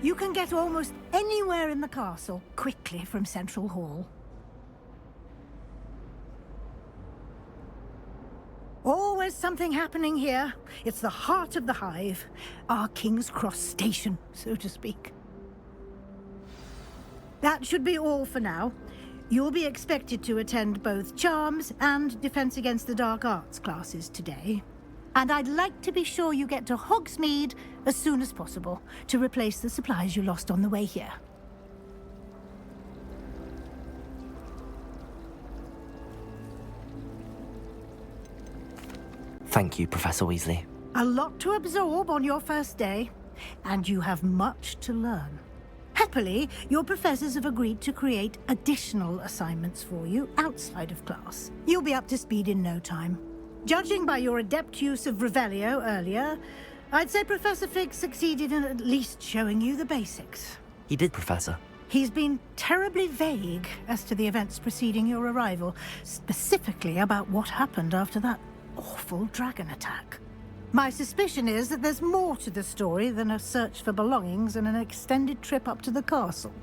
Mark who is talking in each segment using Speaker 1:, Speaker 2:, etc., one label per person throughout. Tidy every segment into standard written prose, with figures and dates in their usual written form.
Speaker 1: You can get almost anywhere in the castle quickly from Central Hall. Always something happening here. It's the heart of the hive. Our King's Cross station, so to speak. That should be all for now. You'll be expected to attend both Charms and Defense Against the Dark Arts classes today. And I'd like to be sure you get to Hogsmeade as soon as possible to replace the supplies you lost on the way here.
Speaker 2: Thank you, Professor Weasley.
Speaker 1: A lot to absorb on your first day, and you have much to learn. Happily, your professors have agreed to create additional assignments for you outside of class. You'll be up to speed in no time. Judging by your adept use of Revelio earlier, I'd say Professor Fig succeeded in at least showing you the basics.
Speaker 2: He did, Professor.
Speaker 1: He's been terribly vague as to the events preceding your arrival, specifically about what happened after that awful dragon attack. My suspicion is that there's more to the story than a search for belongings and an extended trip up to the castle.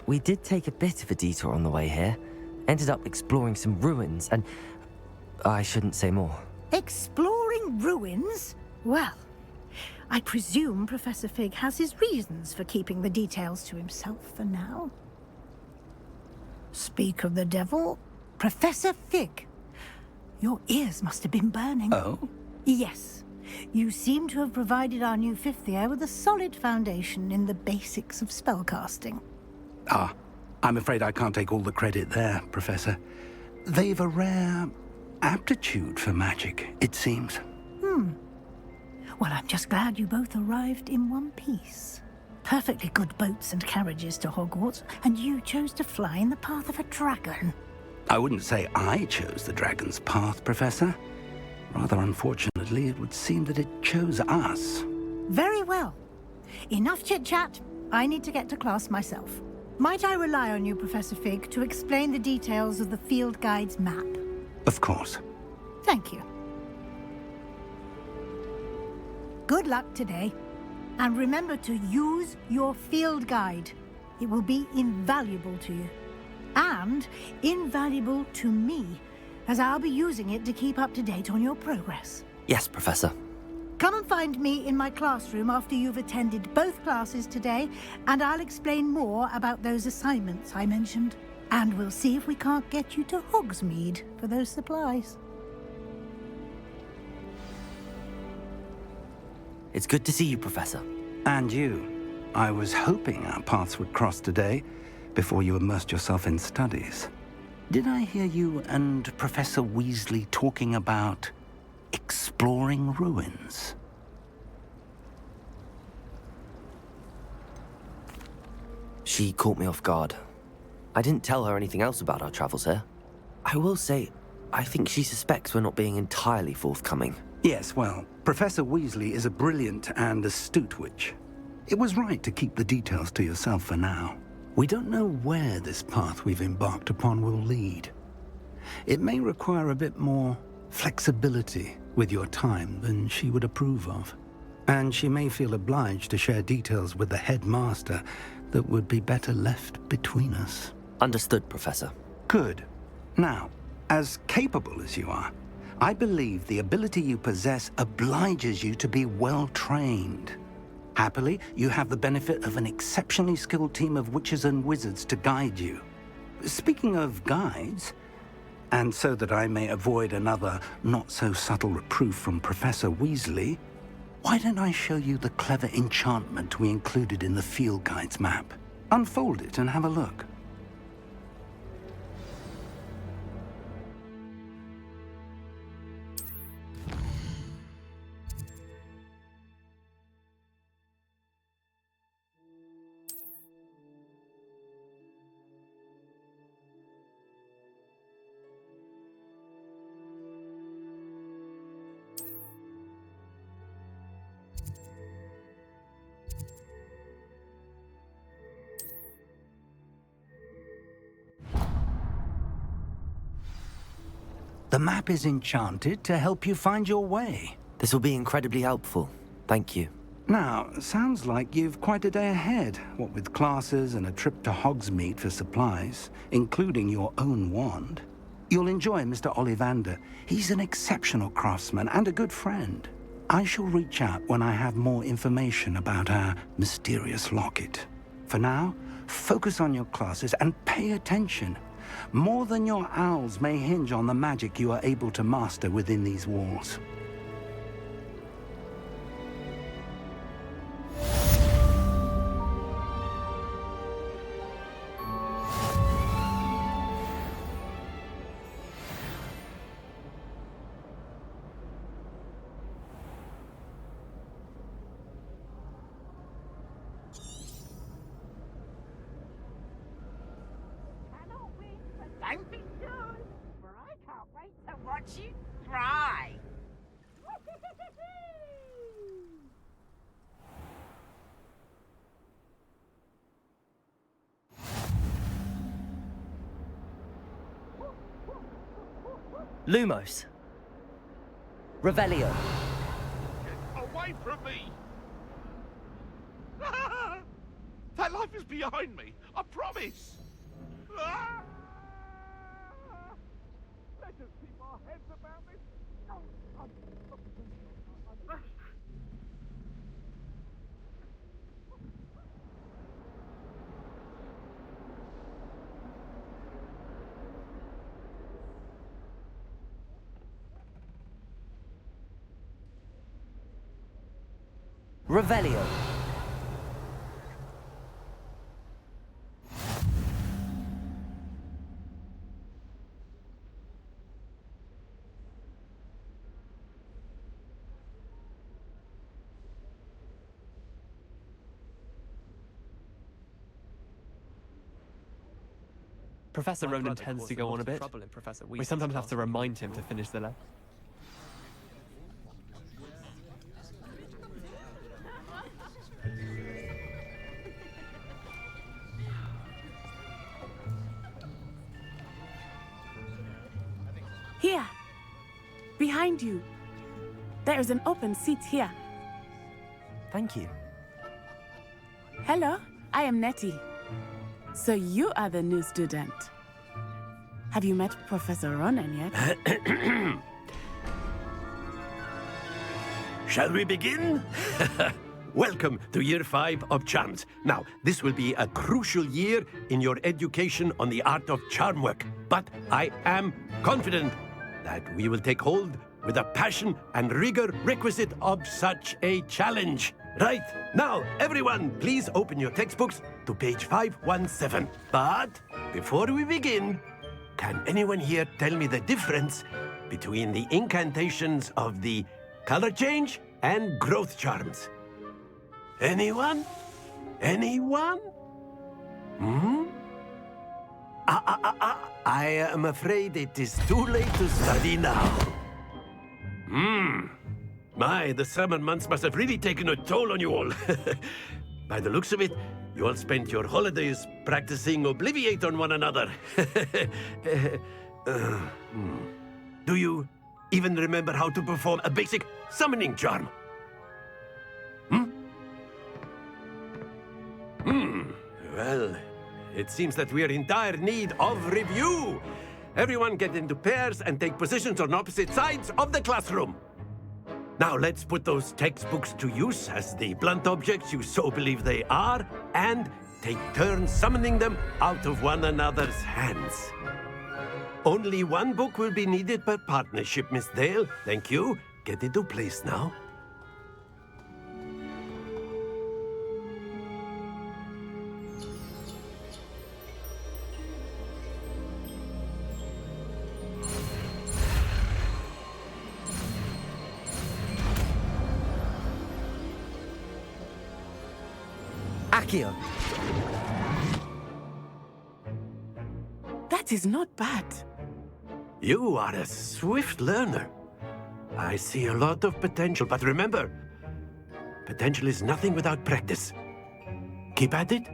Speaker 2: We did take a bit of a detour on the way here. Ended up exploring some ruins and... I shouldn't say more.
Speaker 1: Exploring ruins? Well, I presume Professor Fig has his reasons for keeping the details to himself for now. Speak of the devil, Professor Fig. Your ears must have been burning.
Speaker 3: Oh?
Speaker 1: Yes. You seem to have provided our new fifth year with a solid foundation in the basics of spellcasting.
Speaker 3: Ah, I'm afraid I can't take all the credit there, Professor. They've a rare aptitude for magic, it seems.
Speaker 1: Well, I'm just glad you both arrived in one piece. Perfectly good boats and carriages to Hogwarts, and you chose to fly in the path of a dragon.
Speaker 3: I wouldn't say I chose the dragon's path, Professor. Rather unfortunately, it would seem that it chose us.
Speaker 1: Very well. Enough chit-chat. I need to get to class myself. Might I rely on you, Professor Fig, to explain the details of the field guide's map?
Speaker 3: Of course.
Speaker 1: Thank you. Good luck today. And remember to use your field guide. It will be invaluable to you. And invaluable to me, as I'll be using it to keep up to date on your progress.
Speaker 2: Yes, Professor.
Speaker 1: Come and find me in my classroom after you've attended both classes today, and I'll explain more about those assignments I mentioned. And we'll see if we can't get you to Hogsmeade for those supplies.
Speaker 2: It's good to see you, Professor.
Speaker 3: And you. I was hoping our paths would cross today, before you immersed yourself in studies. Did I hear you and Professor Weasley talking about exploring ruins?
Speaker 2: She caught me off guard. I didn't tell her anything else about our travels here. I will say, I think she suspects we're not being entirely forthcoming.
Speaker 3: Yes, well, Professor Weasley is a brilliant and astute witch. It was right to keep the details to yourself for now. We don't know where this path we've embarked upon will lead. It may require a bit more flexibility with your time than she would approve of. And she may feel obliged to share details with the headmaster that would be better left between us.
Speaker 2: Understood, Professor.
Speaker 3: Good. Now, as capable as you are, I believe the ability you possess obliges you to be well-trained. Happily, you have the benefit of an exceptionally skilled team of witches and wizards to guide you. Speaking of guides, and so that I may avoid another not-so-subtle reproof from Professor Weasley, why don't I show you the clever enchantment we included in the field guide's map? Unfold it and have a look. The map is enchanted to help you find your way.
Speaker 2: This will be incredibly helpful. Thank you.
Speaker 3: Now, sounds like you've quite a day ahead, what with classes and a trip to Hogsmeade for supplies, including your own wand. You'll enjoy Mr. Ollivander. He's an exceptional craftsman and a good friend. I shall reach out when I have more information about our mysterious locket. For now, focus on your classes and pay attention. More than your owls may hinge on the magic you are able to master within these walls.
Speaker 4: Don't be good, for I can't wait to watch you try.
Speaker 5: Lumos. Revelio.
Speaker 6: Get away from me! That life is behind me, I promise! Let us keep our heads about this.
Speaker 5: Revelio.
Speaker 7: Professor Ronan tends to go on a bit. We sometimes have to remind him to finish the letter.
Speaker 8: Here, behind you. There is an open seat here.
Speaker 5: Thank you.
Speaker 8: Hello, I am Nettie. So you are the new student. Have you met Professor Ronan yet?
Speaker 9: Shall we begin? Welcome to Year 5 of Charms. Now, this will be a crucial year in your education on the art of charm work. But I am confident that we will take hold with the passion and rigor requisite of such a challenge. Right, now, everyone, please open your textbooks to page 517. But before we begin, can anyone here tell me the difference between the incantations of the color change and growth charms? Anyone? Anyone? I am afraid it is too late to study now. My, the summer months must have really taken a toll on you all. By the looks of it, you all spent your holidays practicing Obliviate on one another. Do you even remember how to perform a basic summoning charm? Well, it seems that we are in dire need of review. Everyone get into pairs and take positions on opposite sides of the classroom. Now let's put those textbooks to use as the blunt objects you so believe they are, and take turns summoning them out of one another's hands. Only one book will be needed per partnership, Miss Dale. Thank you. Get into place now.
Speaker 5: Accio.
Speaker 8: That is not bad.
Speaker 9: You are a swift learner. I see a lot of potential, but remember, potential is nothing without practice. Keep at it.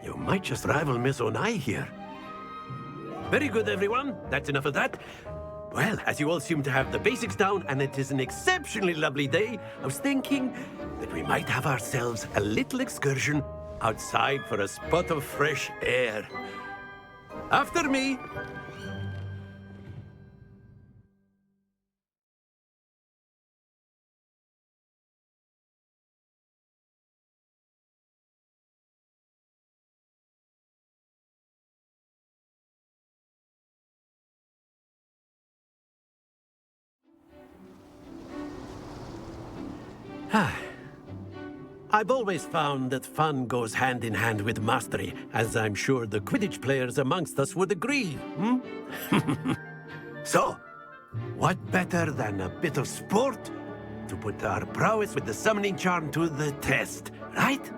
Speaker 9: You might just rival Miss Onai here. Very good, everyone. That's enough of that. Well, as you all seem to have the basics down and it is an exceptionally lovely day, I was thinking that we might have ourselves a little excursion outside for a spot of fresh air. After me. I've always found that fun goes hand in hand with mastery, as I'm sure the Quidditch players amongst us would agree. So, what better than a bit of sport to put our prowess with the summoning charm to the test, right?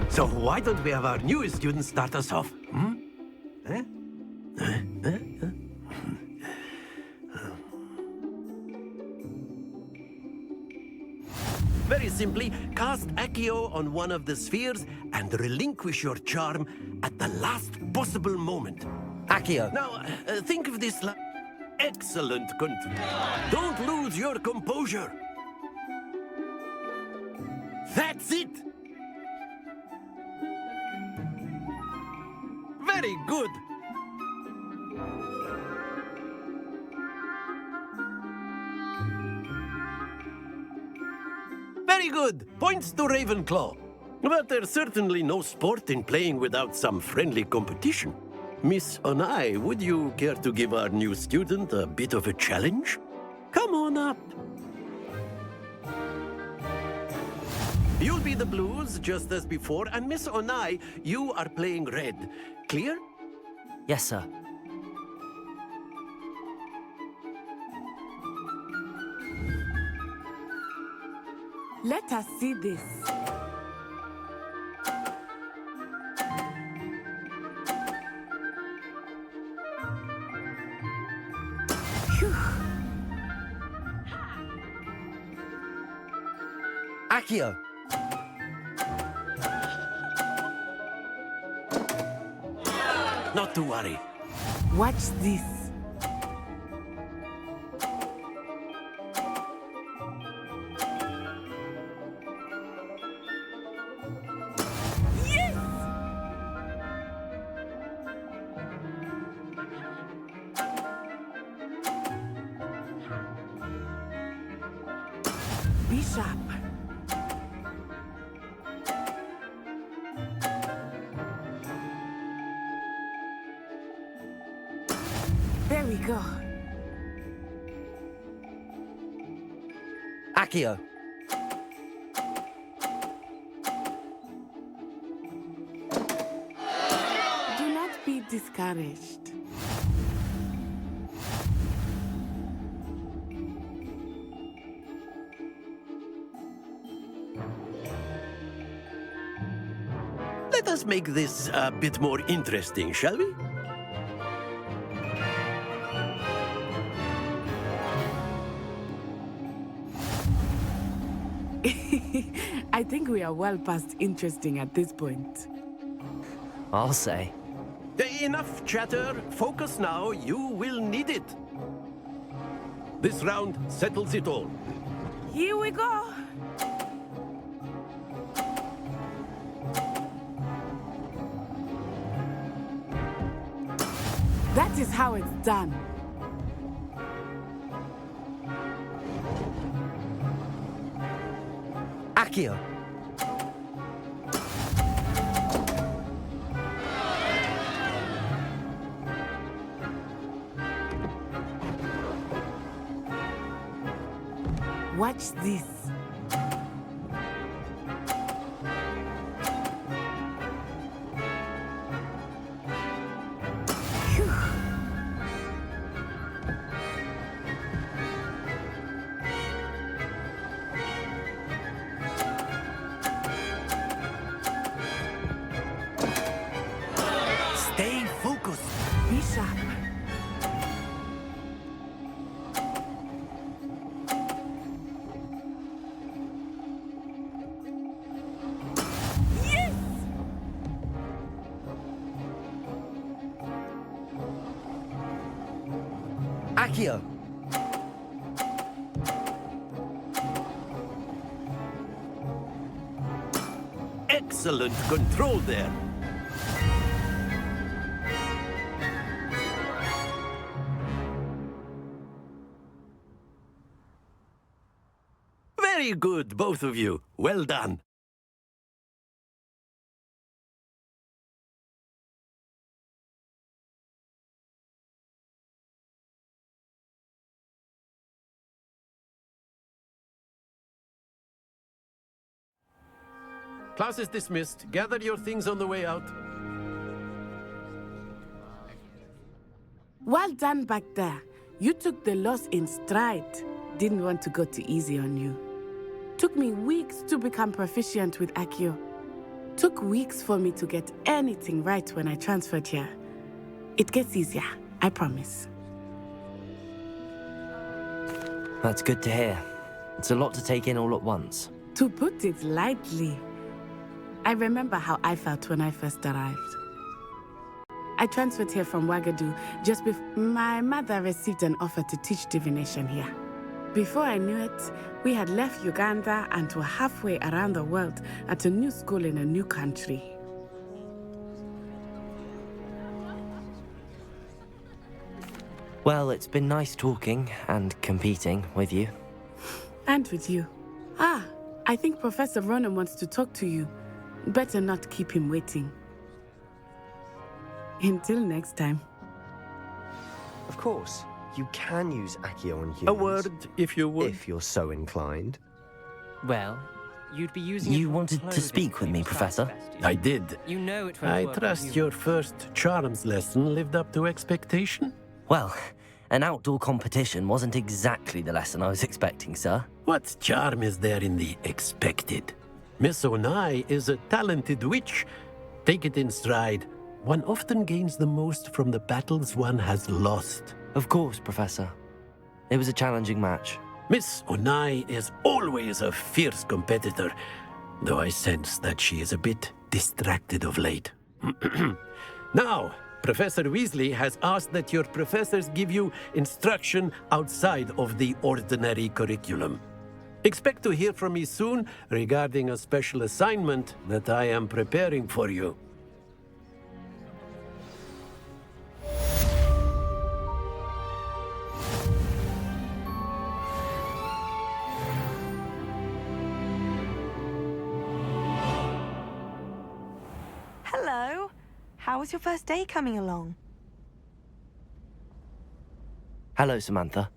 Speaker 9: So why don't we have our newest student start us off? Very simply, cast Accio on one of the spheres and relinquish your charm at the last possible moment.
Speaker 5: Accio.
Speaker 9: Now, think of this like... Excellent, don't lose your composure. That's it! Very good! Very good! Points to Ravenclaw. But there's certainly no sport in playing without some friendly competition. Miss Onai, would you care to give our new student a bit of a challenge? Come on up. You'll be the blues, just as before, and Miss Onai, you are playing red. Clear?
Speaker 5: Yes, sir.
Speaker 8: Let us see this. Phew.
Speaker 5: Accio.
Speaker 9: Not to worry.
Speaker 8: Watch this. Yes! Be sharp. There we go.
Speaker 5: Accio.
Speaker 8: Do not be discouraged.
Speaker 9: Let us make this a bit more interesting, shall we?
Speaker 8: I think we are well past interesting at this point.
Speaker 5: I'll say.
Speaker 9: Enough chatter. Focus now. You will need it. This round settles it all.
Speaker 8: Here we go. That is how it's done.
Speaker 5: Accio.
Speaker 8: Watch this. Phew.
Speaker 9: Stay focused.
Speaker 8: Be sharp.
Speaker 5: Accio!
Speaker 9: Excellent control there. Very good, both of you. Well done. Class is dismissed. Gather your things on the way out.
Speaker 8: Well done back there. You took the loss in stride. Didn't want to go too easy on you. Took me weeks to become proficient with Accio. Took weeks for me to get anything right when I transferred here. It gets easier, I promise.
Speaker 5: That's good to hear. It's a lot to take in all at once.
Speaker 8: To put it lightly, I remember how I felt when I first arrived. I transferred here from Ouagadougou just before my mother received an offer to teach divination here. Before I knew it, we had left Uganda and were halfway around the world at a new school in a new country.
Speaker 5: Well, it's been nice talking and competing with you.
Speaker 8: And with you. Ah, I think Professor Ronan wants to talk to you. Better not keep him waiting. Until next time.
Speaker 10: Of course, you can use Accio on humans.
Speaker 9: A word, if you would.
Speaker 10: If you're so inclined.
Speaker 7: Well, you'd be using it
Speaker 5: You
Speaker 7: for
Speaker 5: wanted to
Speaker 7: clothing
Speaker 5: speak with me,
Speaker 7: if you
Speaker 5: Professor?
Speaker 7: best, you
Speaker 9: I
Speaker 7: know.
Speaker 9: did.
Speaker 7: You know it won't
Speaker 9: I
Speaker 7: work with
Speaker 9: trust
Speaker 7: humans.
Speaker 9: your first charms lesson lived up to expectation.
Speaker 5: Well, an outdoor competition wasn't exactly the lesson I was expecting, sir.
Speaker 9: What charm is there in the expected? Miss Onai is a talented witch. Take it in stride. One often gains the most from the battles one has lost.
Speaker 5: Of course, Professor. It was a challenging match.
Speaker 9: Miss Onai is always a fierce competitor, though I sense that she is a bit distracted of late. Now, Professor Weasley has asked that your professors give you instruction outside of the ordinary curriculum. Expect to hear from me soon regarding a special assignment that I am preparing for you.
Speaker 11: Hello. How was your first day coming along?
Speaker 5: Hello, Samantha.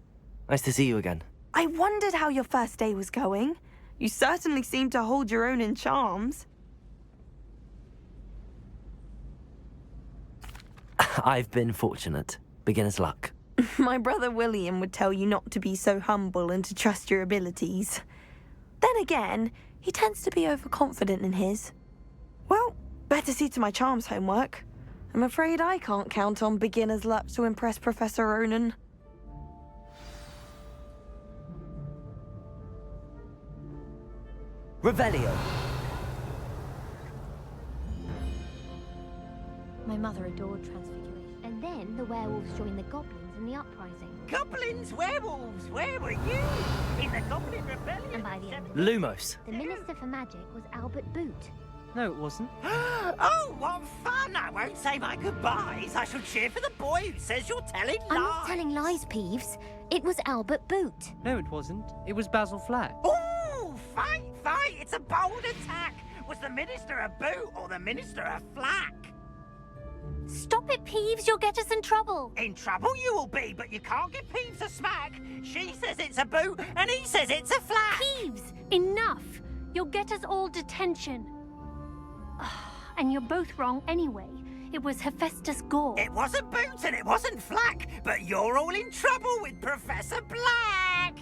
Speaker 5: Nice to see you again.
Speaker 11: I wondered how your first day was going. You certainly seem to hold your own in charms.
Speaker 5: I've been fortunate. Beginner's luck.
Speaker 11: My brother William would tell you not to be so humble and to trust your abilities. Then again, he tends to be overconfident in his. Well, better see to my charms homework. I'm afraid I can't count on beginner's luck to impress Professor Ronan.
Speaker 5: Revelio.
Speaker 12: My mother adored Transfiguration. And then the werewolves joined the goblins in the uprising.
Speaker 4: Goblins, werewolves, where were you? In the Goblin Rebellion?
Speaker 12: And by the end of
Speaker 5: Lumos.
Speaker 12: the Minister for Magic was Albert Boot.
Speaker 7: No, it wasn't.
Speaker 4: Oh, what fun! I won't say my goodbyes. I shall cheer for the boy who says you're telling lies.
Speaker 12: I'm not telling lies, Peeves. It was Albert Boot.
Speaker 7: No, it wasn't. It was Basil Flack.
Speaker 4: Ooh, fight, fight! It's a bold attack. Was the Minister a boot or the Minister a flack?
Speaker 12: Stop it, Peeves. You'll get us in trouble.
Speaker 4: In trouble you will be, but you can't give Peeves a smack. She says it's a boot and he says it's a flack.
Speaker 12: Peeves, enough. You'll get us all detention. And you're both wrong anyway. It was Hephaestus Gore.
Speaker 4: It wasn't boot and it wasn't flack, but you're all in trouble with Professor Black.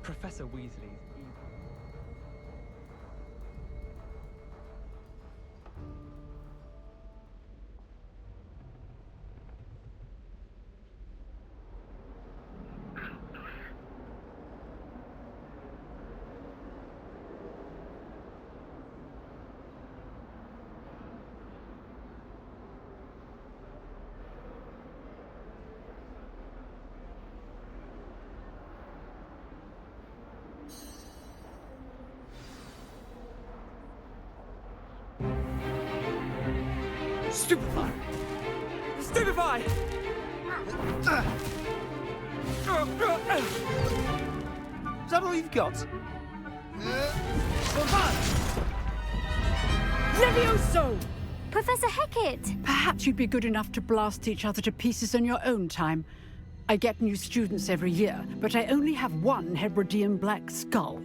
Speaker 7: Professor Weasley's evil.
Speaker 13: Stupefy! Stupefy! Is that all you've got?
Speaker 14: Levioso!
Speaker 12: Professor Hecat!
Speaker 14: Perhaps you'd be good enough to blast each other to pieces in your own time. I get new students every year, but I only have one Hebridean black skull.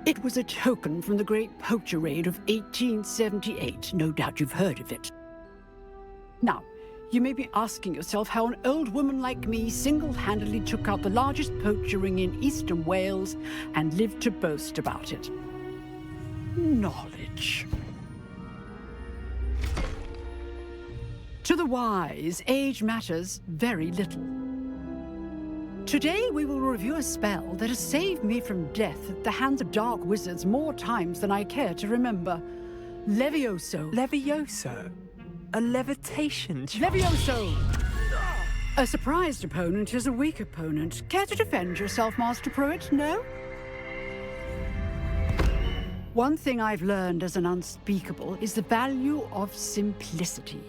Speaker 14: It was a token from the Great Poacher Raid of 1878. No doubt you've heard of it. Now, you may be asking yourself how an old woman like me single-handedly took out the largest poacher ring in eastern Wales and lived to boast about it. Knowledge. To the wise, age matters very little. Today we will review a spell that has saved me from death at the hands of dark wizards more times than I care to remember. Levioso.
Speaker 13: Levioso? A levitation charm?
Speaker 14: Levioso! A surprised opponent is a weak opponent. Care to defend yourself, Master Pruitt? No? One thing I've learned as an unspeakable is the value of simplicity,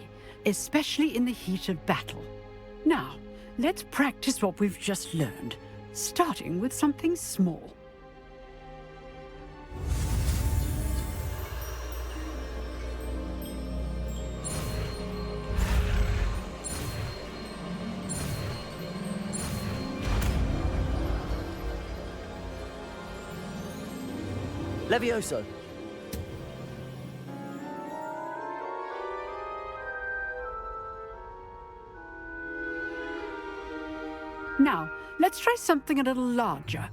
Speaker 14: especially in the heat of battle. Now, let's practice what we've just learned, starting with something small.
Speaker 5: Levioso!
Speaker 14: Now, let's try something a little larger.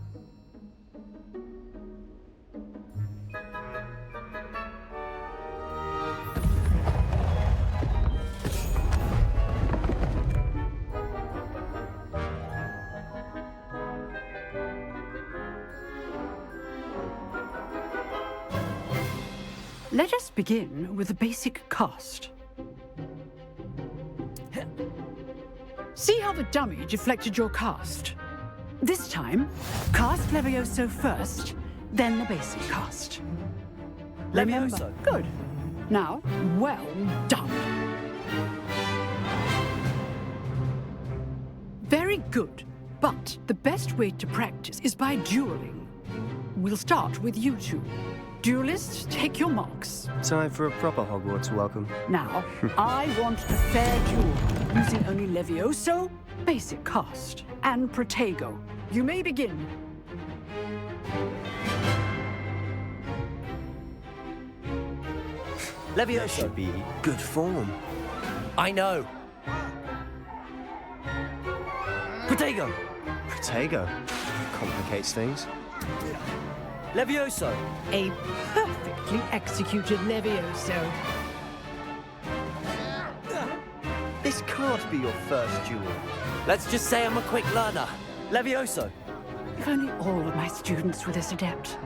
Speaker 14: Let us begin with the basic cast. See how the dummy deflected your cast? This time, cast Levioso first, then the basic cast. Remember?
Speaker 5: Levioso.
Speaker 14: Good. Now, well done. Very good. But the best way to practice is by dueling. We'll start with you two. Duelists, take your marks.
Speaker 10: Time for a proper Hogwarts welcome.
Speaker 14: Now, I want a fair duel, using only Levioso, basic cast, and Protego. You may begin.
Speaker 5: Levioso.
Speaker 10: Should be good form.
Speaker 5: I know. Protego.
Speaker 10: Protego. Complicates things.
Speaker 5: Levioso.
Speaker 14: A perfectly executed Levioso.
Speaker 10: This can't be your first duel.
Speaker 5: Let's just say I'm a quick learner. Levioso.
Speaker 14: If only all of my students were this adept.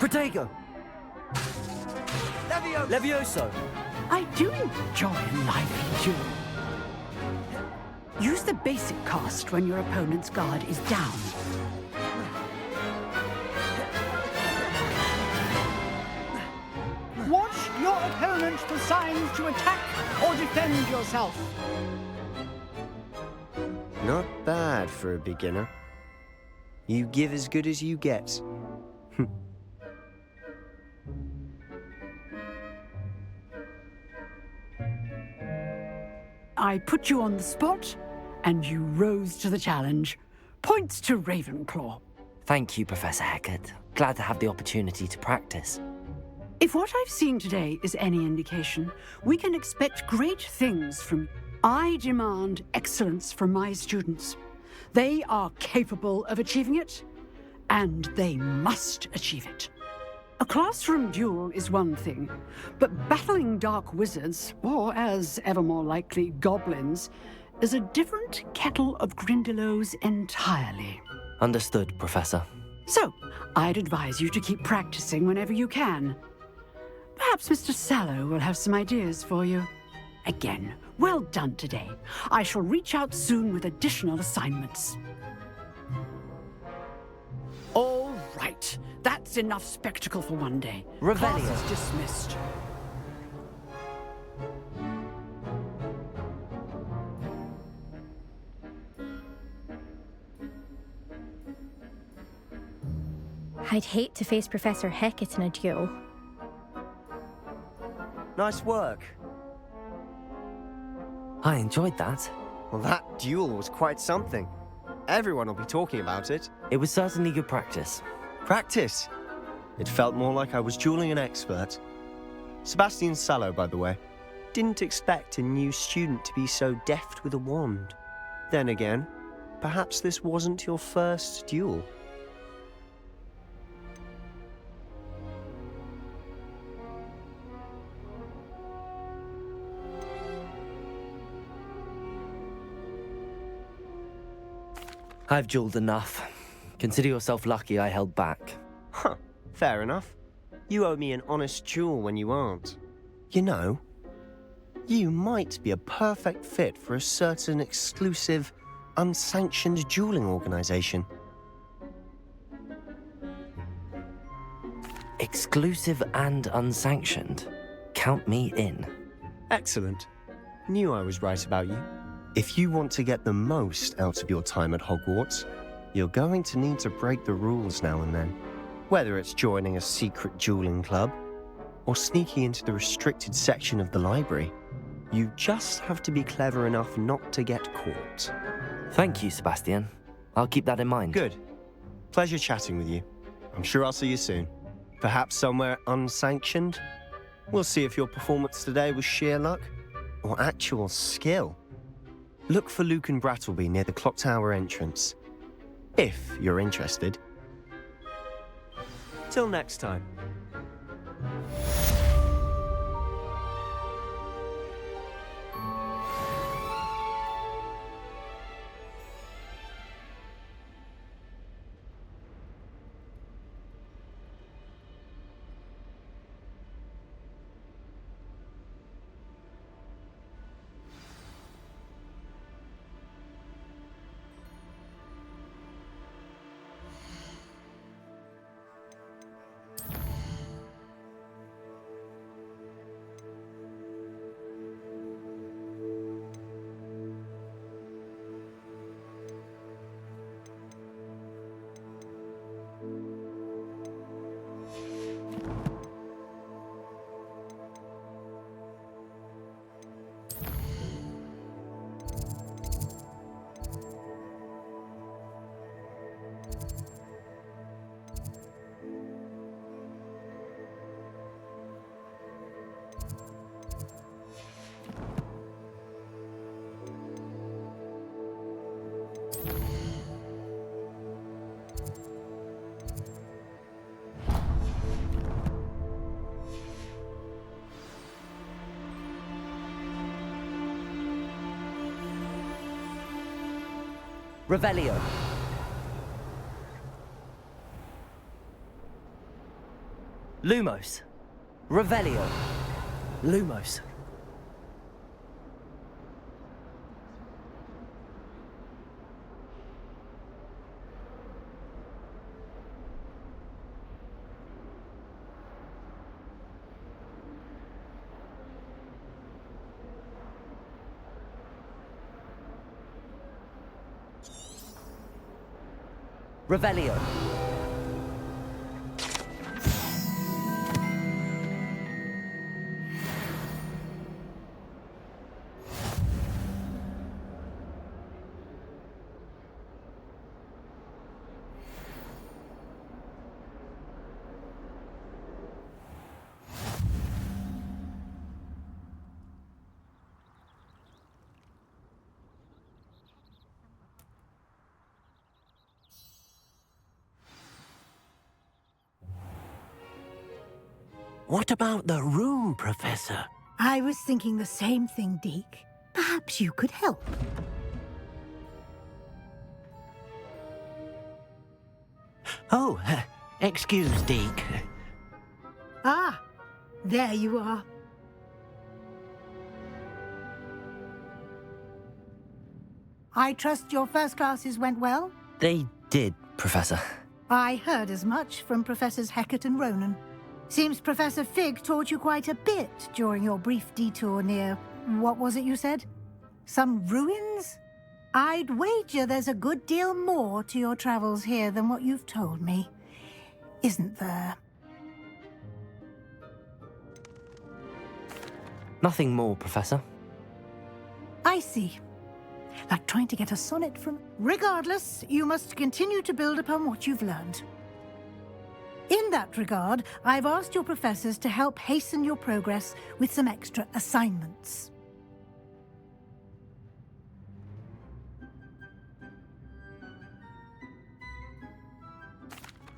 Speaker 5: Protego. Levioso.
Speaker 14: I do enjoy a lively duel. Use the basic cast when your opponent's guard is down. Watch your opponent for signs to attack or defend yourself.
Speaker 10: Not bad for a beginner. You give as good as you get.
Speaker 14: I put you on the spot, and you rose to the challenge. Points to Ravenclaw.
Speaker 5: Thank you, Professor Hecat. Glad to have the opportunity to practice.
Speaker 14: If what I've seen today is any indication, we can expect great things from you. I demand excellence from my students. They are capable of achieving it, and they must achieve it. A classroom duel is one thing, but battling dark wizards, or as ever more likely, goblins, is a different kettle of Grindylows entirely.
Speaker 2: Understood, Professor.
Speaker 14: So, I'd advise you to keep practicing whenever you can. Perhaps Mr. Sallow will have some ideas for you. Again, well done today. I shall reach out soon with additional assignments. All right. That's enough spectacle for one day.
Speaker 2: Revelio.
Speaker 14: Class is dismissed.
Speaker 15: I'd hate to face Professor Hecat in a duel.
Speaker 10: Nice work.
Speaker 2: I enjoyed that.
Speaker 10: Well, that duel was quite something. Everyone will be talking about it.
Speaker 2: It was certainly good practice.
Speaker 10: Practice? It felt more like I was dueling an expert. Sebastian Sallow, by the way. Didn't expect a new student to be so deft with a wand. Then again, perhaps this wasn't your first duel.
Speaker 2: I've dueled enough. Consider yourself lucky I held back.
Speaker 10: Huh, fair enough. You owe me an honest duel when you aren't. You know, you might be a perfect fit for a certain exclusive, unsanctioned dueling organization.
Speaker 2: Exclusive and unsanctioned. Count me in.
Speaker 10: Excellent. Knew I was right about you. If you want to get the most out of your time at Hogwarts, you're going to need to break the rules now and then. Whether it's joining a secret dueling club, or sneaking into the restricted section of the library, you just have to be clever enough not to get caught.
Speaker 2: Thank you, Sebastian. I'll keep that in mind.
Speaker 10: Good. Pleasure chatting with you. I'm sure I'll see you soon. Perhaps somewhere unsanctioned? We'll see if your performance today was sheer luck, or actual skill. Look for Luke and Brattleby near the clock tower entrance, if you're interested. Till next time.
Speaker 2: Revelio. Lumos. Revelio. Lumos. Revelio.
Speaker 9: What about the room, Professor?
Speaker 1: I was thinking the same thing, Deke. Perhaps you could help.
Speaker 9: Oh, excuse, Deke.
Speaker 1: Ah, there you are. I trust your first classes went well?
Speaker 5: They did, Professor.
Speaker 1: I heard as much from Professors Hecat and Ronan. Seems Professor Fig taught you quite a bit during your brief detour near... what was it you said? Some ruins? I'd wager there's a good deal more to your travels here than what you've told me. Isn't there?
Speaker 5: Nothing more, Professor.
Speaker 1: I see. Like trying to get a sonnet from... Regardless, you must continue to build upon what you've learned. In that regard, I've asked your professors to help hasten your progress with some extra assignments.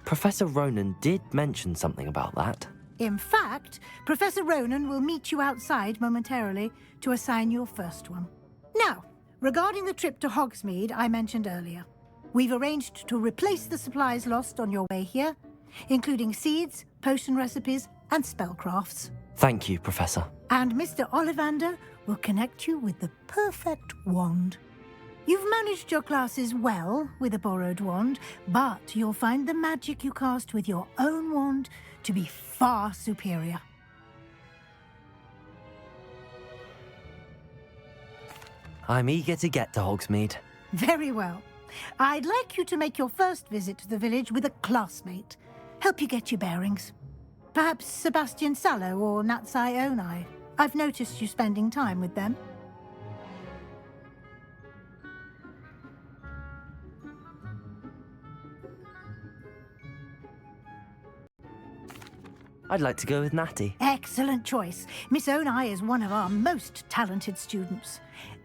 Speaker 5: Professor Ronan did mention something about that.
Speaker 1: In fact, Professor Ronan will meet you outside momentarily to assign your first one. Now, regarding the trip to Hogsmeade I mentioned earlier, we've arranged to replace the supplies lost on your way here, including seeds, potion recipes, and spellcrafts.
Speaker 5: Thank you, Professor.
Speaker 1: And Mr. Ollivander will connect you with the perfect wand. You've managed your classes well with a borrowed wand, but you'll find the magic you cast with your own wand to be far superior.
Speaker 5: I'm eager to get to Hogsmeade.
Speaker 1: Very well. I'd like you to make your first visit to the village with a classmate. Help you get your bearings. Perhaps Sebastian Sallow or Natsai Onai. I've noticed you spending time with them.
Speaker 5: I'd like to go with Natty.
Speaker 1: Excellent choice. Miss Onai is one of our most talented students.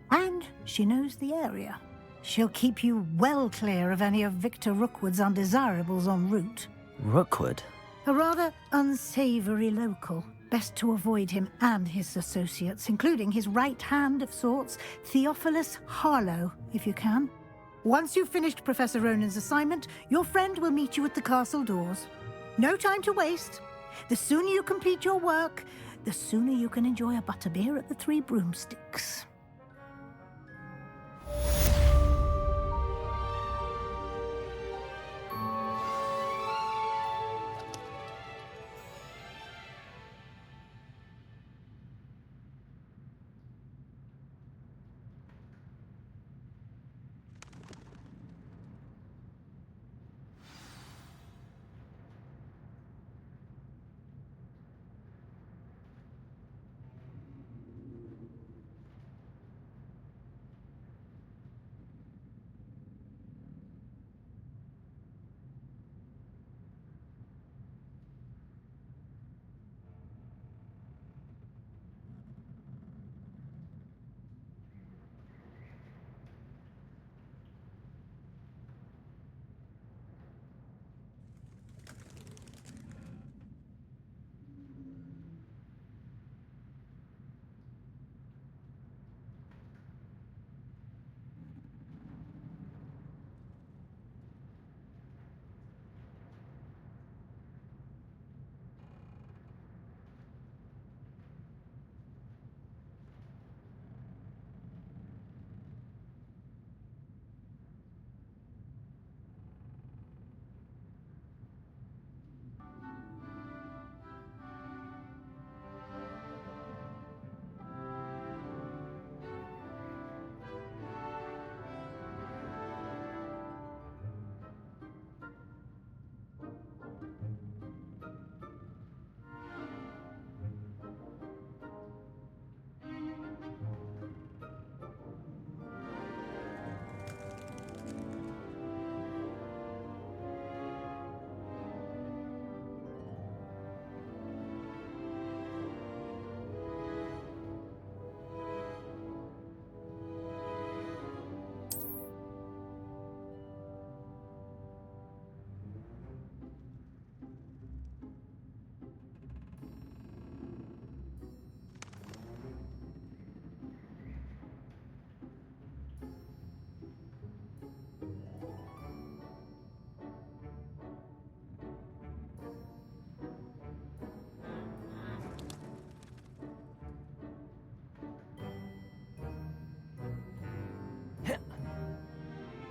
Speaker 1: And she knows the area. She'll keep you well clear of any of Victor Rookwood's undesirables en route.
Speaker 5: Rookwood?
Speaker 1: A rather unsavory local. Best to avoid him and his associates, including his right hand of sorts, Theophilus Harlow, if you can. Once you've finished Professor Ronan's assignment, your friend will meet you at the castle doors. No time to waste. The sooner you complete your work, the sooner you can enjoy a butterbeer at the Three Broomsticks.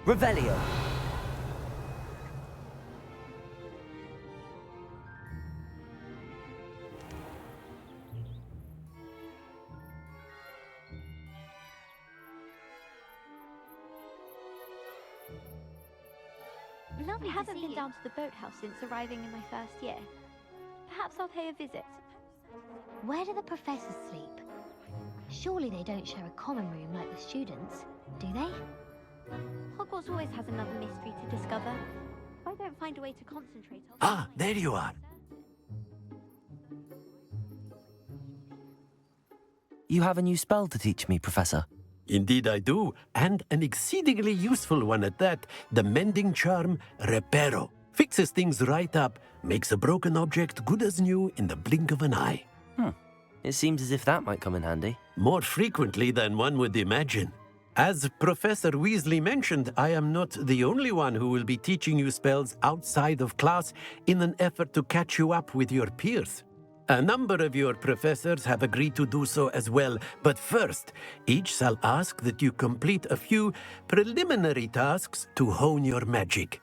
Speaker 5: Revelio.
Speaker 16: Lovely. I haven't been down to the boathouse since arriving in my first year. Perhaps I'll pay a visit.
Speaker 17: Where do the professors sleep? Surely they don't share a common room like the students, do they?
Speaker 16: Hogwarts always has another mystery to discover. If I don't find a way to concentrate,
Speaker 9: Ah, there you are.
Speaker 2: You have a new spell to teach me, Professor.
Speaker 9: Indeed I do, and an exceedingly useful one at that. The mending charm, Reparo. Fixes things right up, makes a broken object good as new in the blink of an eye.
Speaker 2: It seems as if that might come in handy.
Speaker 9: More frequently than one would imagine. As Professor Weasley mentioned, I am not the only one who will be teaching you spells outside of class in an effort to catch you up with your peers. A number of your professors have agreed to do so as well, but first, each shall ask that you complete a few preliminary tasks to hone your magic.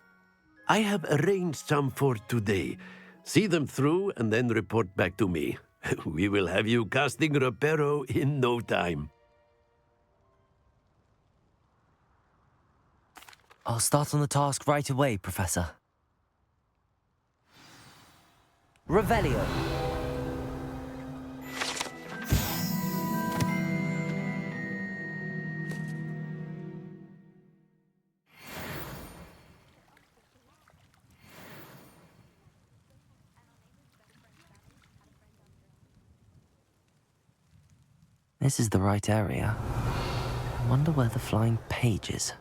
Speaker 9: I have arranged some for today. See them through and then report back to me. We will have you casting Reparo in no time.
Speaker 2: I'll start on the task right away, Professor.
Speaker 5: Revelio.
Speaker 2: This is the right area. I wonder where the flying page is.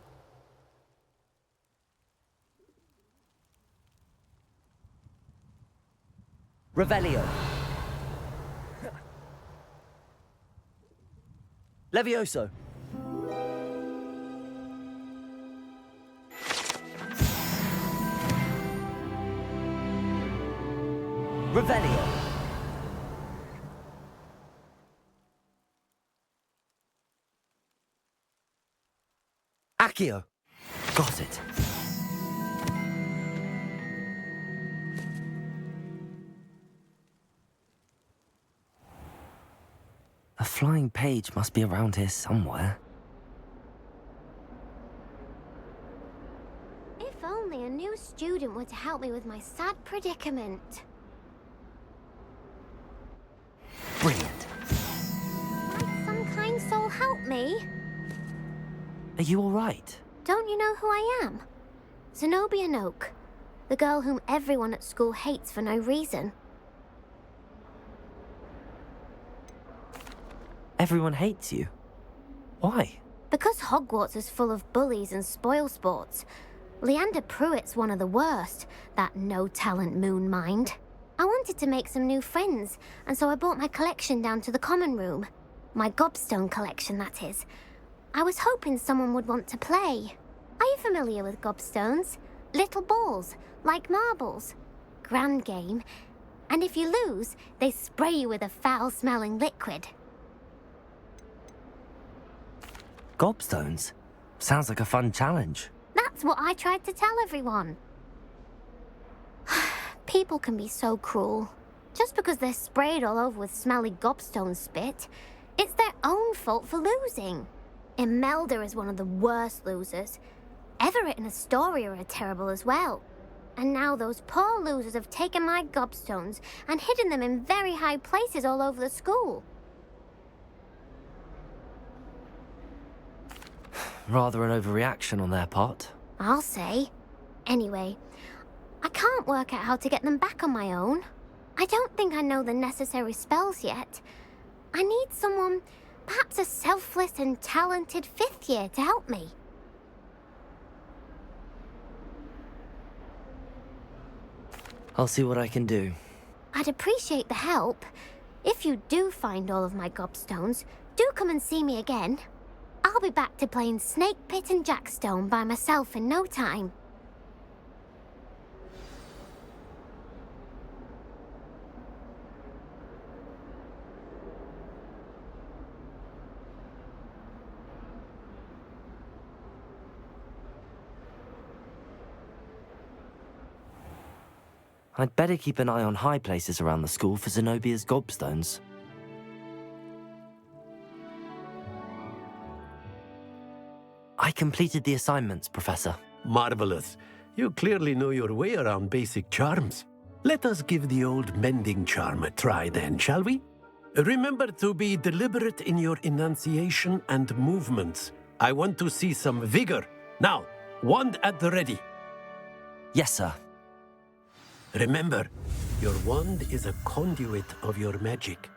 Speaker 5: Revelio. Levioso. Revelio. Accio.
Speaker 2: Got it. A flying page must be around here somewhere.
Speaker 17: If only a new student were to help me with my sad predicament.
Speaker 2: Brilliant.
Speaker 17: Might some kind soul help me?
Speaker 2: Are you all right?
Speaker 17: Don't you know who I am? Zenobia Noak, the girl whom everyone at school hates for no reason.
Speaker 2: Everyone hates you. Why?
Speaker 17: Because Hogwarts is full of bullies and spoilsports. Leander Pruitt's one of the worst, that no-talent moon mind. I wanted to make some new friends, and so I brought my collection down to the common room. My gobstone collection, that is. I was hoping someone would want to play. Are you familiar with gobstones? Little balls, like marbles. Grand game. And if you lose, they spray you with a foul-smelling liquid.
Speaker 2: Gobstones? Sounds like a fun challenge.
Speaker 17: That's what I tried to tell everyone. People can be so cruel. Just because they're sprayed all over with smelly gobstone spit, it's their own fault for losing. Imelda is one of the worst losers. Everett and Astoria are terrible as well. And now those poor losers have taken my gobstones and hidden them in very high places all over the school.
Speaker 2: Rather an overreaction on their part.
Speaker 17: I'll say. Anyway, I can't work out how to get them back on my own. I don't think I know the necessary spells yet. I need someone, perhaps a selfless and talented fifth year to help me.
Speaker 2: I'll see what I can do.
Speaker 17: I'd appreciate the help. If you do find all of my gobstones, do come and see me again. I'll be back to playing Snake Pit and Jackstone by myself in no time.
Speaker 2: I'd better keep an eye on high places around the school for Zenobia's gobstones. I completed the assignments, Professor.
Speaker 9: Marvelous. You clearly know your way around basic charms. Let us give the old mending charm a try then, shall we? Remember to be deliberate in your enunciation and movements. I want to see some vigor. Now, wand at the ready.
Speaker 2: Yes, sir.
Speaker 9: Remember, your wand is a conduit of your magic.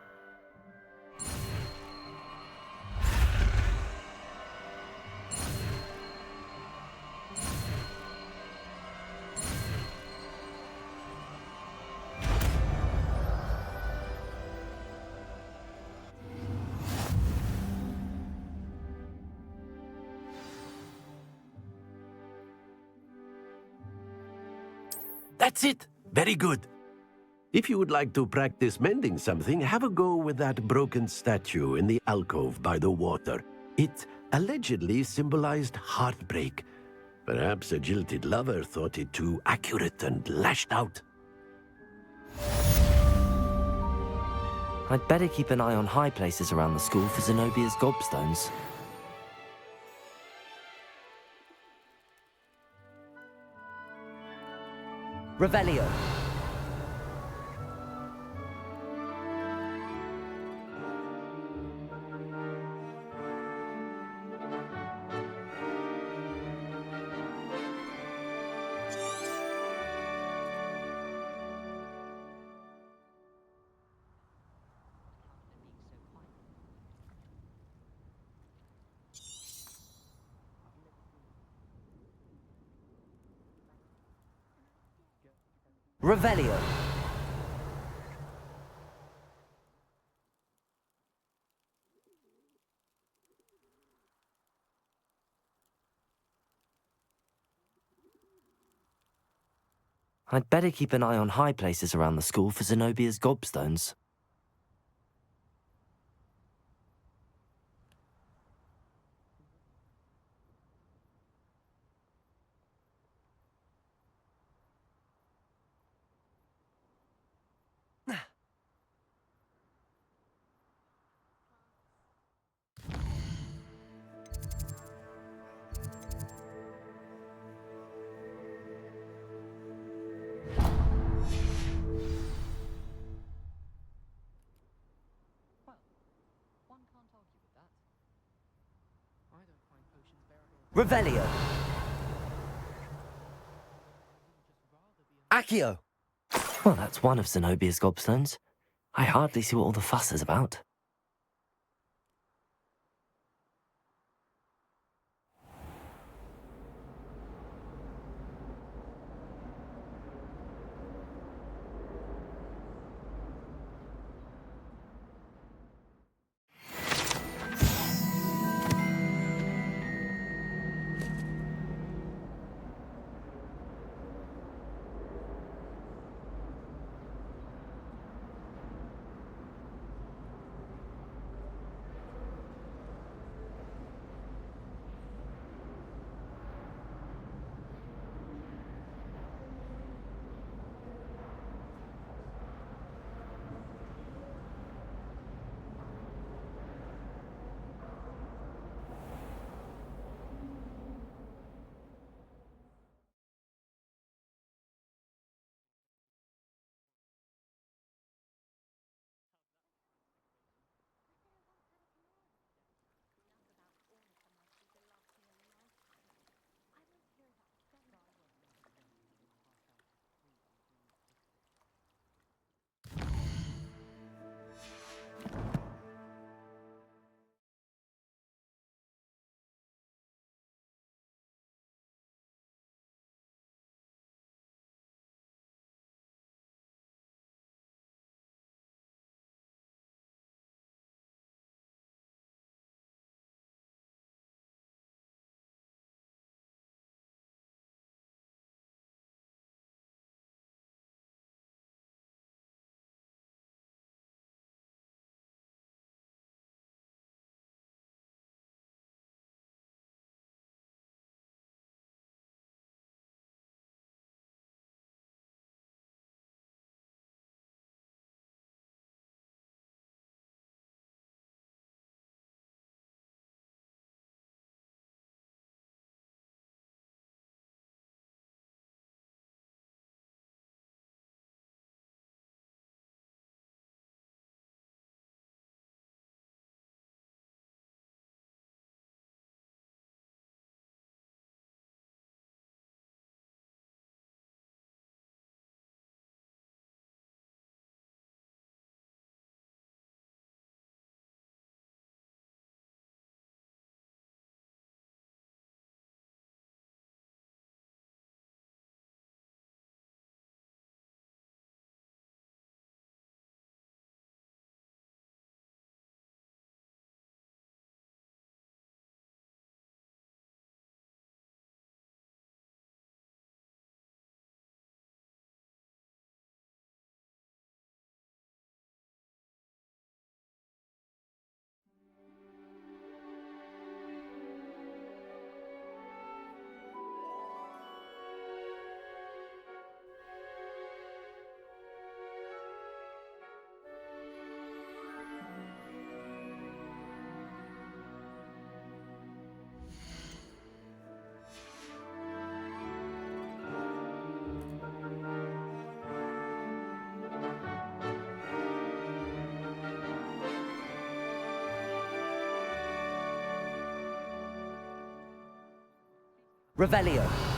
Speaker 9: That's it. Very good. If you would like to practice mending something, have a go with that broken statue in the alcove by the water. It allegedly symbolized heartbreak. Perhaps a jilted lover thought it too accurate and lashed out.
Speaker 2: I'd better keep an eye on high places around the school for Zenobia's gobstones.
Speaker 5: Revelio. Revelio.
Speaker 2: I'd better keep an eye on high places around the school for Zenobia's gobstones.
Speaker 5: Revelio. Accio.
Speaker 2: Well, that's one of Zenobia's gobstones. I hardly see what all the fuss is about.
Speaker 5: Revelio.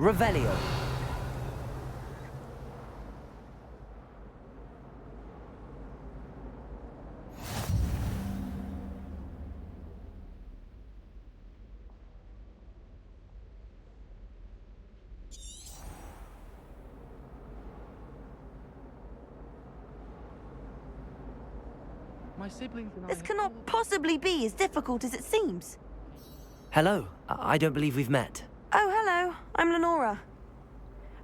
Speaker 5: Revelio.
Speaker 13: My siblings and I.
Speaker 11: This cannot possibly be as difficult as it seems.
Speaker 5: Hello. I don't believe we've met.
Speaker 11: Oh, hello. I'm Lenora.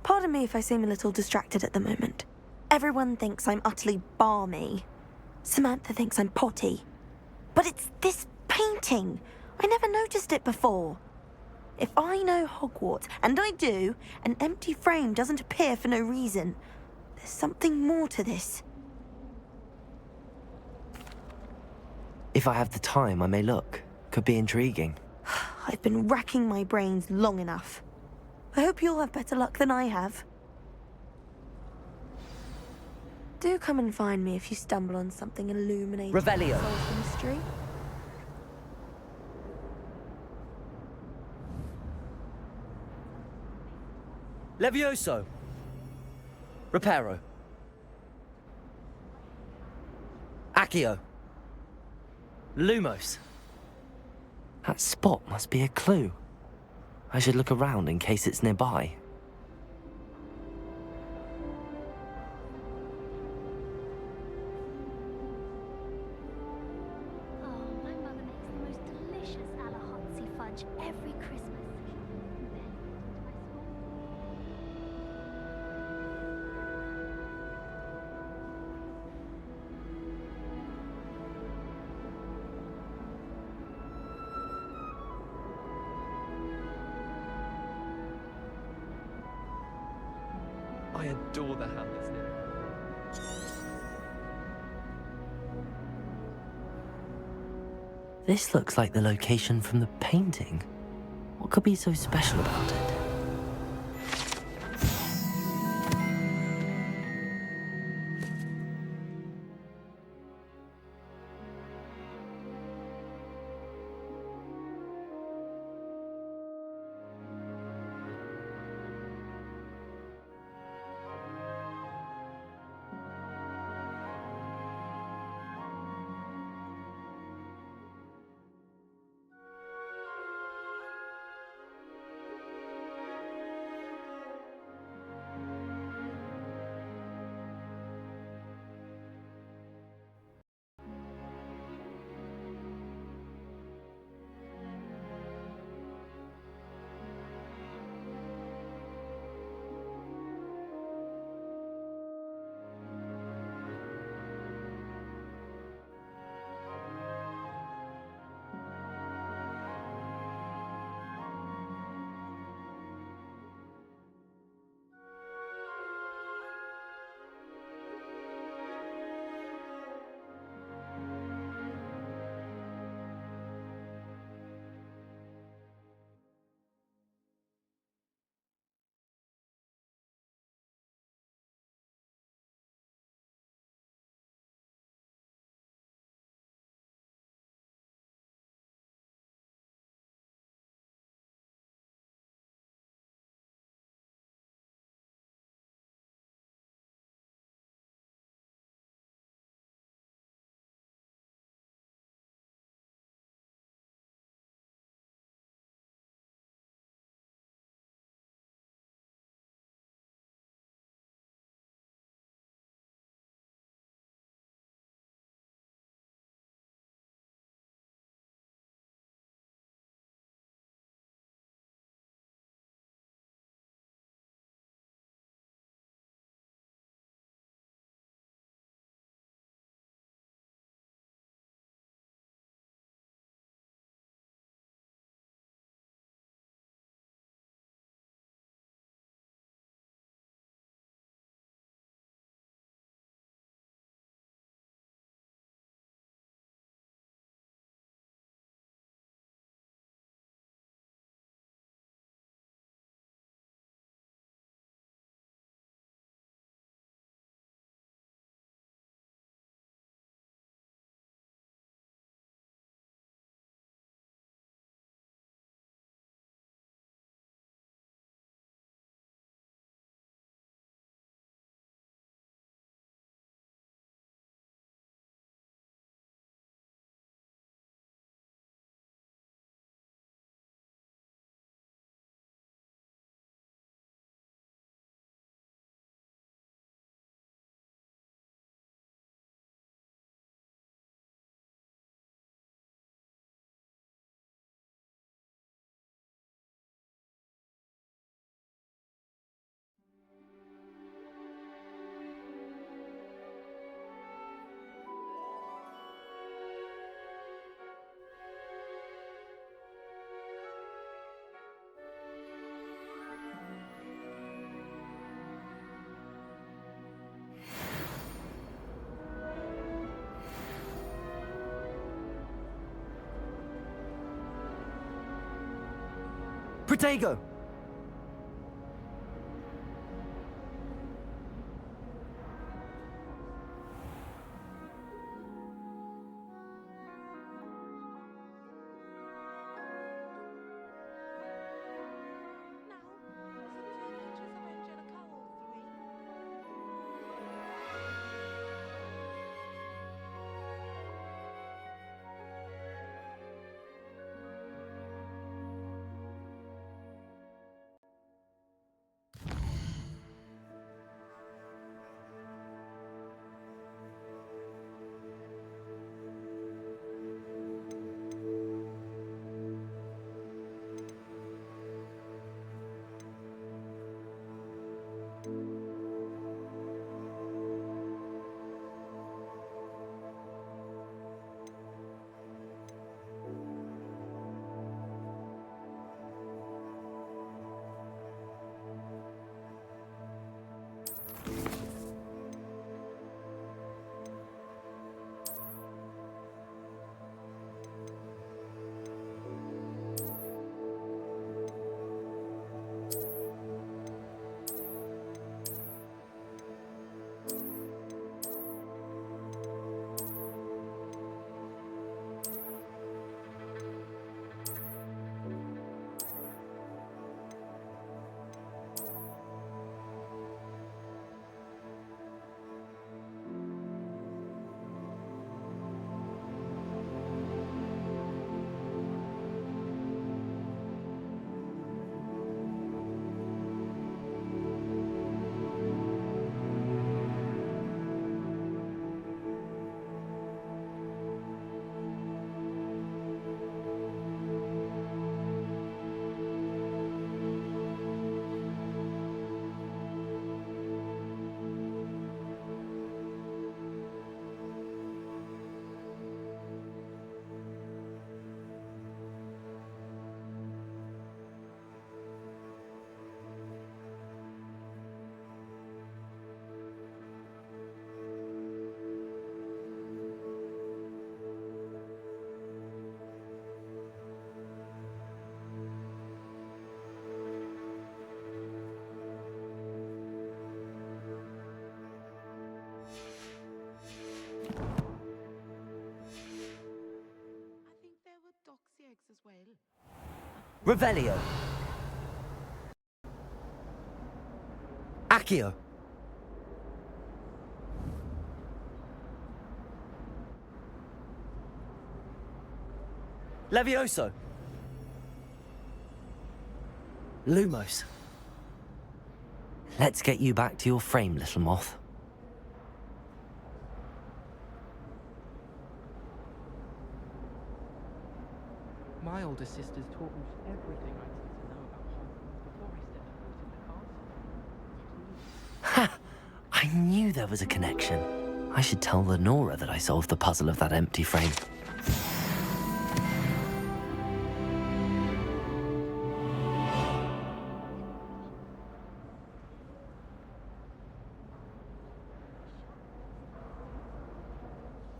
Speaker 11: Pardon me if I seem a little distracted at the moment. Everyone thinks I'm utterly balmy. Samantha thinks I'm potty. But it's this painting. I never noticed it before. If I know Hogwarts, and I do, an empty frame doesn't appear for no reason. There's something more to this.
Speaker 2: If I have the time, I may look. Could be intriguing.
Speaker 11: I've been racking my brains long enough. I hope you'll have better luck than I have. Do come and find me if you stumble on something illuminating
Speaker 5: Revelio.
Speaker 11: the soul's mystery.
Speaker 5: Levioso. Reparo. Accio. Lumos.
Speaker 2: That spot must be a clue. I should look around in case it's nearby.
Speaker 12: Oh, my mother makes the most delicious Alahotzi fudge every Christmas.
Speaker 7: I adore the Hamlets name.
Speaker 2: This looks like the location from the painting. What could be so special about it? Protego!
Speaker 8: As well.
Speaker 2: Revelio. Accio. Levioso. Lumos. Let's get you back to your frame, little moth.
Speaker 13: My older sisters taught me everything I needed to know about Hogwarts before I stepped foot in the castle.
Speaker 2: Ha! I knew there was a connection. I should tell Lenora that I solved the puzzle of that empty frame.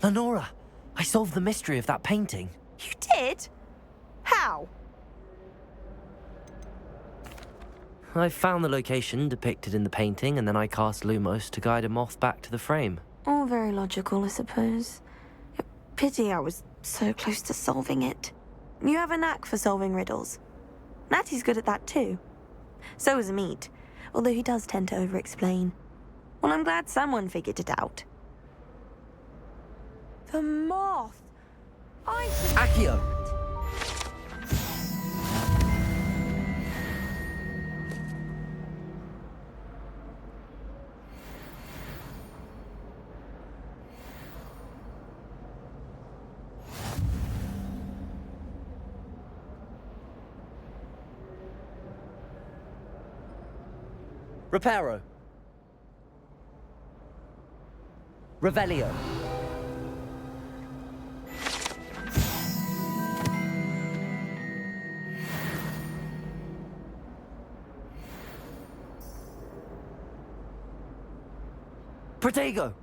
Speaker 2: Lenora, I solved the mystery of that painting.
Speaker 11: You did? How?
Speaker 2: I found the location depicted in the painting, and then I cast Lumos to guide a moth back to the frame.
Speaker 11: All very logical, I suppose. Pity I was so close to solving it. You have a knack for solving riddles. Natty's good at that too. So is Amit, although he does tend to over-explain. Well, I'm glad someone figured it out. The moth!
Speaker 2: Accio! Reparo. Revelio. Protego.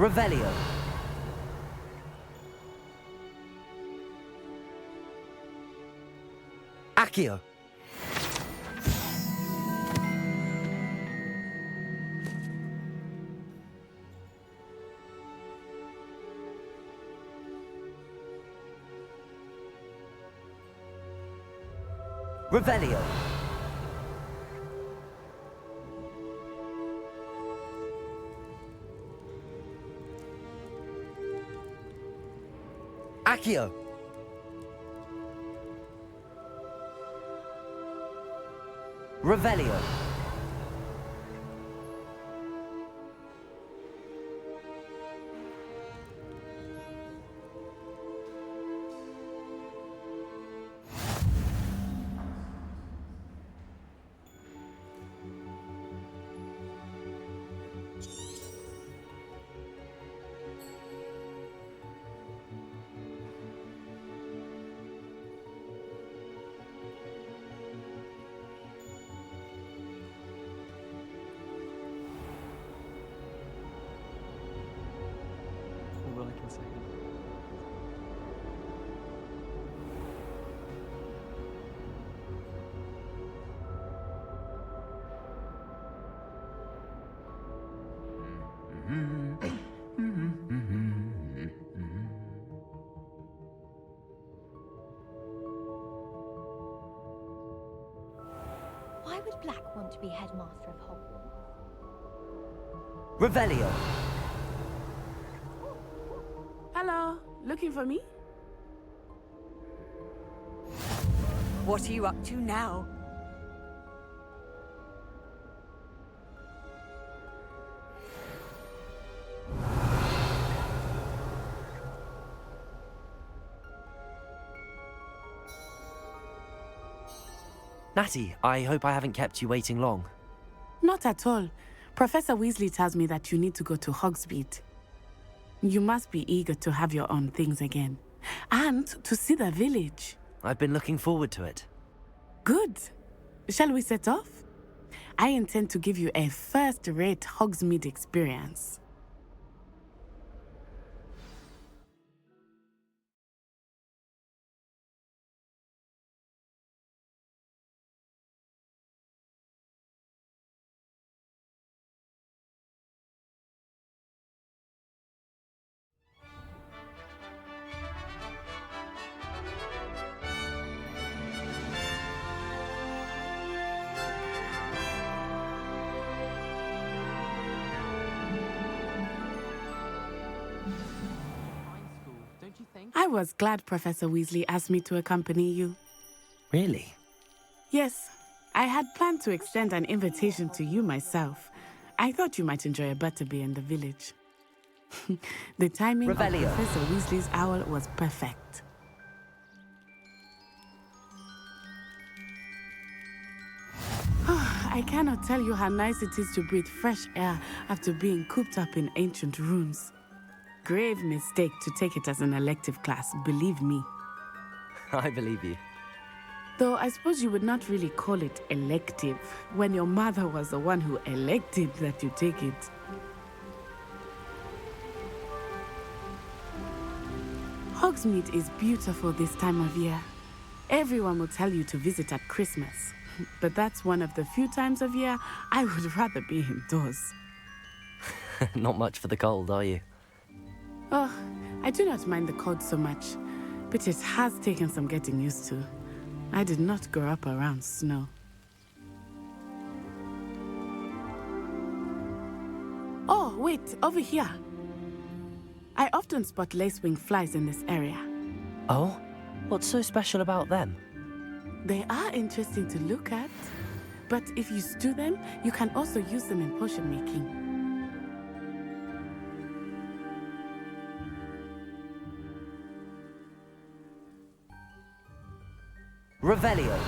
Speaker 5: Revelio. Accio. Revelio. Accio. Revelio.
Speaker 7: All I can say.
Speaker 16: Why would Black want to be headmaster of Hogwarts?
Speaker 5: Revelio.
Speaker 8: Hello, looking for me?
Speaker 18: What are you up to now?
Speaker 5: Natty, I hope I haven't kept you waiting long.
Speaker 8: Not at all. Professor Weasley tells me that you need to go to Hogsmeade. You must be eager to have your own things again. And to see the village.
Speaker 5: I've been looking forward to it.
Speaker 8: Good. Shall we set off? I intend to give you a first-rate Hogsmeade experience. I was glad Professor Weasley asked me to accompany you.
Speaker 5: Really?
Speaker 8: Yes, I had planned to extend an invitation to you myself. I thought you might enjoy a butterbeer in the village. The timing
Speaker 5: Revelio.
Speaker 8: of Professor Weasley's owl was perfect. I cannot tell you how nice it is to breathe fresh air after being cooped up in ancient rooms. Grave mistake to take it as an elective class, believe me.
Speaker 5: I believe you.
Speaker 8: Though I suppose you would not really call it elective when your mother was the one who elected that you take it. Hogsmeade is beautiful this time of year. Everyone will tell you to visit at Christmas, but that's one of the few times of year I would rather be indoors.
Speaker 5: Not much for the cold, are you?
Speaker 8: Oh, I do not mind the cold so much, but it has taken some getting used to. I did not grow up around snow. Oh, wait, over here. I often spot lacewing flies in this area.
Speaker 5: Oh? What's so special about them?
Speaker 8: They are interesting to look at, but if you stew them, you can also use them in potion making.
Speaker 5: Revelio.